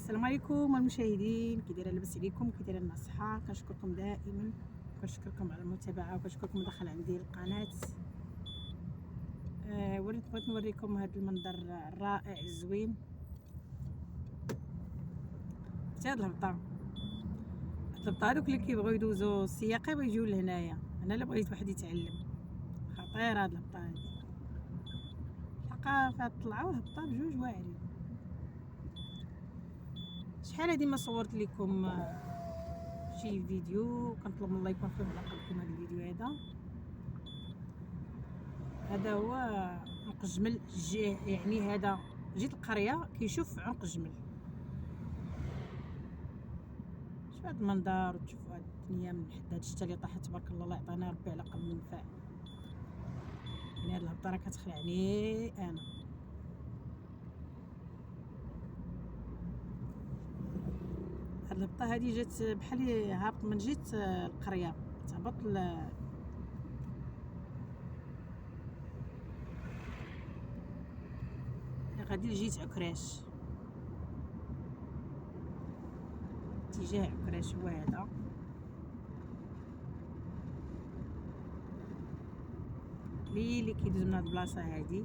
السلام عليكم المشاهدين، كي دايره؟ لاباس عليكم؟ كي دايره الصحه؟ كنشكركم دائما، كنشكركم على المتابعه وكنشكركم الدخل عندي القناه. بغيت نوريكم هذا المنظر الرائع الزوين. شتي هاد الهبطه هادوك اللي كيبغيو يدوزو السياقي ويجيو لهنايا. انا الا بغيت واحد يتعلم، خطيره هاد الهبطه هادي. الحقيقه فهاد الطلعه والهبطه بجوج واعرين. شحال هادي ما صورت لكم شي فيديو، كنطلب من الله يكون في علاقه بكم هذا الفيديو. هذا هو عنق الجمل، يعني هذا جيت القريه كيشوف عنق الجمل. شوف هذا المنظر وتشوفوا هذه الدنيا من حد هذا الشتا اللي طاحت، تبارك الله، الله يعطينا ربي على قلب منفع. يعني هذه الهبطه راه كتخلعني انا. هذه الهبطه هذه جات بحال هابط من جيت القريه، تهبط غادي لجيت عكراش، اتجاه عكراش هو هذا. اللي كيدوز من هاد البلاصه هادي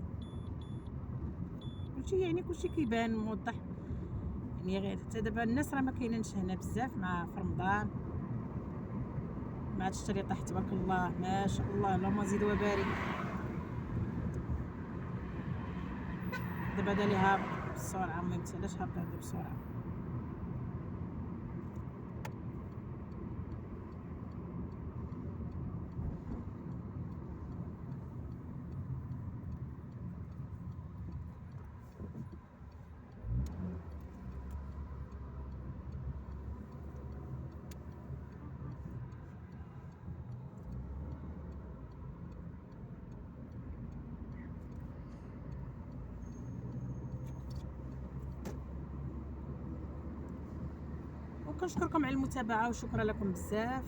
كلشي كيبان موضح. يعني غير حتى دابا الناس راه ما كاينينش هنا بزاف مع في رمضان، مع هاد الشتا اللي طاح تبارك الله ما شاء الله، اللهم زيد وبارك. دابا هذا اللي هابط بسرعه، ما علاش هابط هذا بسرعه. وكنشكركم على المتابعه وشكرا لكم بزاف.